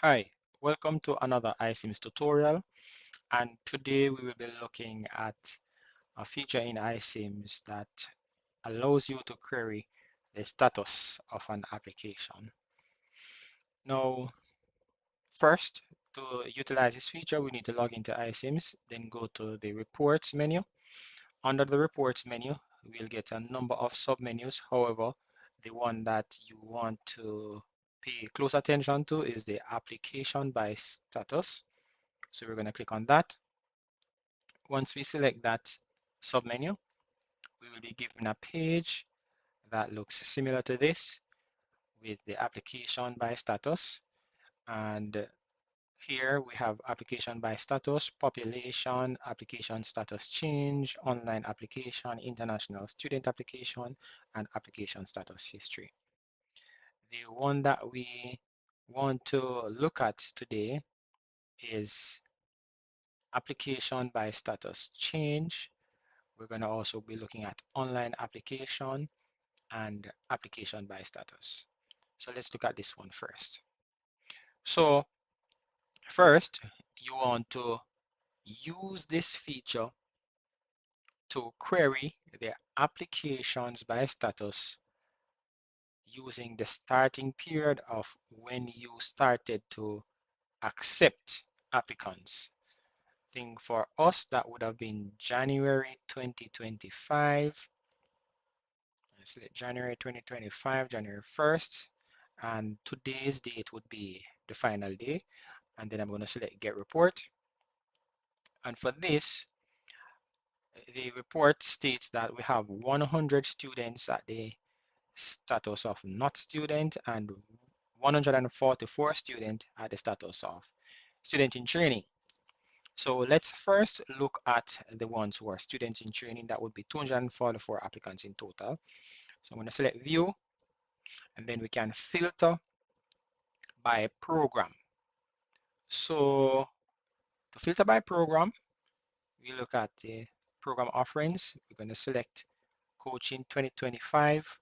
Hi, welcome to another iSIMS tutorial, and today we will be looking at a feature in iSIMS that allows you to query the status of an application. Now, first, to utilize this feature, we need to log into iSIMS, then go to the Reports menu. Under the Reports menu, we'll get a number of submenus. However, the one that you want to pay close attention to is the Application by Status. So we're going to click on that. Once we select that submenu, we will be given a page that looks similar to this with the application by status. And here we have application by status, population, application status change, online application, international student application, and application status history. The one that we want to look at today is application by status change. We're going to also be looking at online application and application by status. So let's look at this one first. So first, you want to use this feature to query the applications by status using the starting period of when you started to accept applicants. I think for us that would have been January 2025. Select January 2025, January 1st, and today's date would be the final day. And then I'm going to select Get Report. And for this, the report states that we have 100 students at the status of not student and 144 students at the status of student in training. So let's first look at the ones who are students in training. That would be 244 applicants in total. So I'm going to select View, and then we can filter by program. So to filter by program, we look at the program offerings. We're going to select Coaching 2025.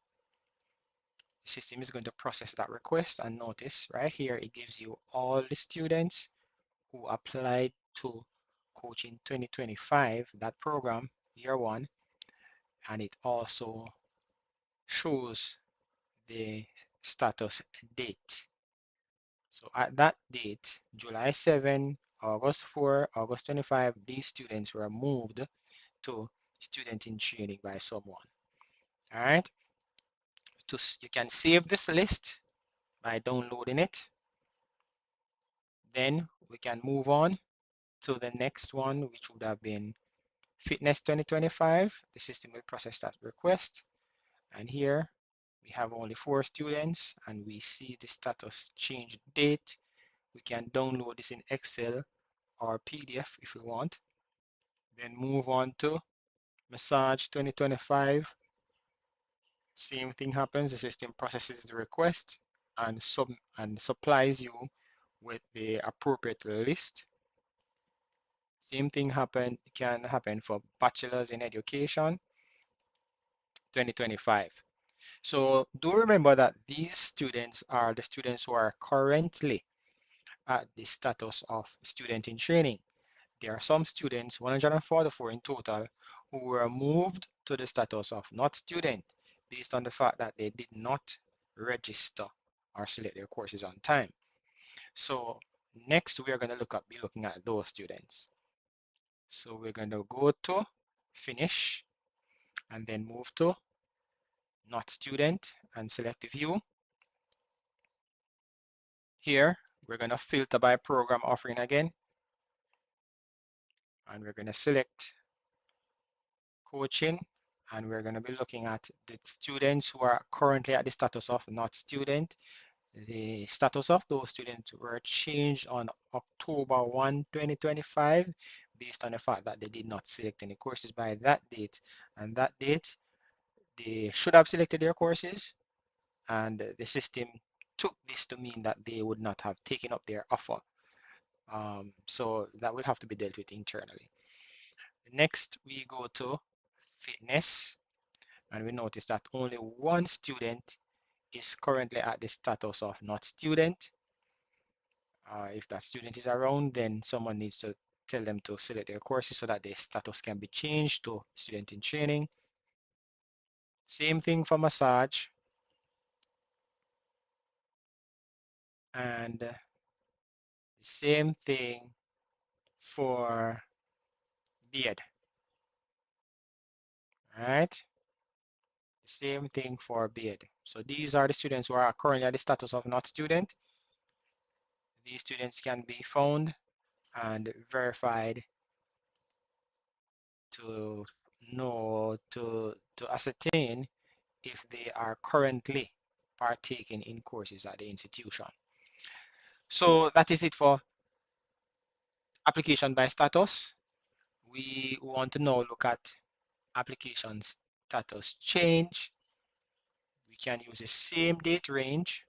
The system is going to process that request, and notice right here it gives you all the students who applied to Coaching 2025, that program, year one, and it also shows the status date. So at that date, July 7, August 4, August 25, these students were moved to student in training by someone. All right. You can save this list by downloading it. Then we can move on to the next one, which would have been Fitness 2025. The system will process that request. And here we have only 4 students and we see the status change date. We can download this in Excel or PDF if we want. Then move on to Massage 2025. Same thing happens. The system processes the request and supplies you with the appropriate list. Same thing can happen for Bachelors in Education 2025. So do remember that these students are the students who are currently at the status of student in training. There are some students, 144 in total, who were moved to the status of not student based on the fact that they did not register or select their courses on time. So next we are going to be looking at those students. So we're going to go to finish and then move to not student and select view. Here we're going to filter by program offering again, and we're going to select coaching, and we're going to be looking at the students who are currently at the status of not student. The status of those students were changed on October 1, 2025, based on the fact that they did not select any courses by that date. And that date, they should have selected their courses, and the system took this to mean that they would not have taken up their offer. So that will have to be dealt with internally. Next, we go to fitness, and we notice that only one student is currently at the status of not student. If that student is around, then someone needs to tell them to select their courses so that their status can be changed to student in training. Same thing for massage. And the same thing for beard. All right. The same thing for beard. So these are the students who are currently at the status of not student. These students can be found and verified to know to ascertain if they are currently partaking in courses at the institution. So that is it for application by status. We want to now look at application status change. We can use the same date range,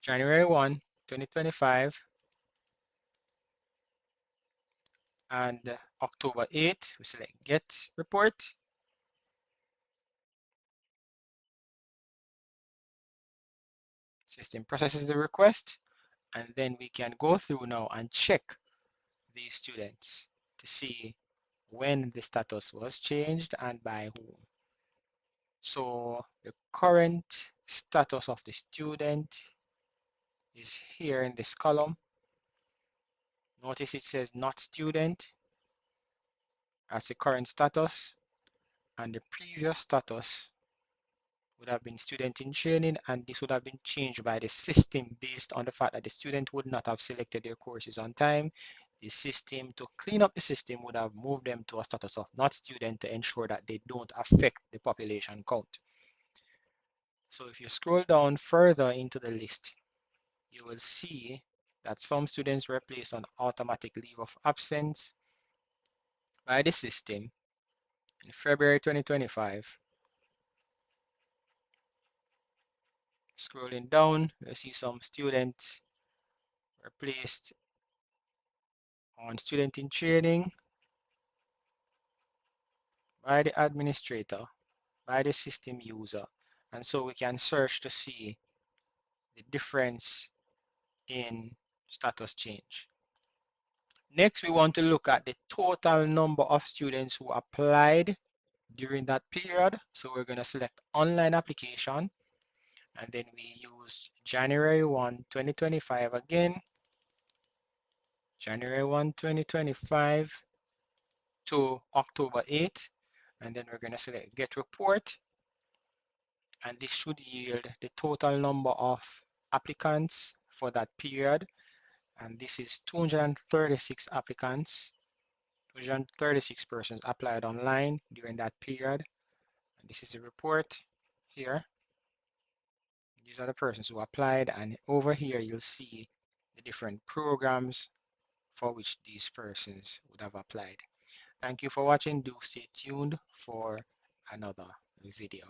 January 1, 2025 and October 8. We select get report. System processes the request, and then we can go through now and check these students to see when the status was changed and by whom. So the current status of the student is here in this column. Notice it says not student as the current status, and the previous status would have been student in training, and this would have been changed by the system based on the fact that the student would not have selected their courses on time. The system, to clean up the system, would have moved them to a status of not student to ensure that they don't affect the population count. So if you scroll down further into the list, you will see that some students were placed on automatic leave of absence by the system in February 2025. Scrolling down, you see some students were placed on student in training by the administrator, by the system user. And so we can search to see the difference in status change. Next, we want to look at the total number of students who applied during that period. So we're going to select online application, and then we use January 1, 2025 again, January 1, 2025 to October 8, and then we're going to select get report, and this should yield the total number of applicants for that period, and this is 236 applicants. 236 persons applied online during that period, and this is the report here. These are the persons who applied, and over here you'll see the different programs for which these persons would have applied. Thank you for watching. Do stay tuned for another video.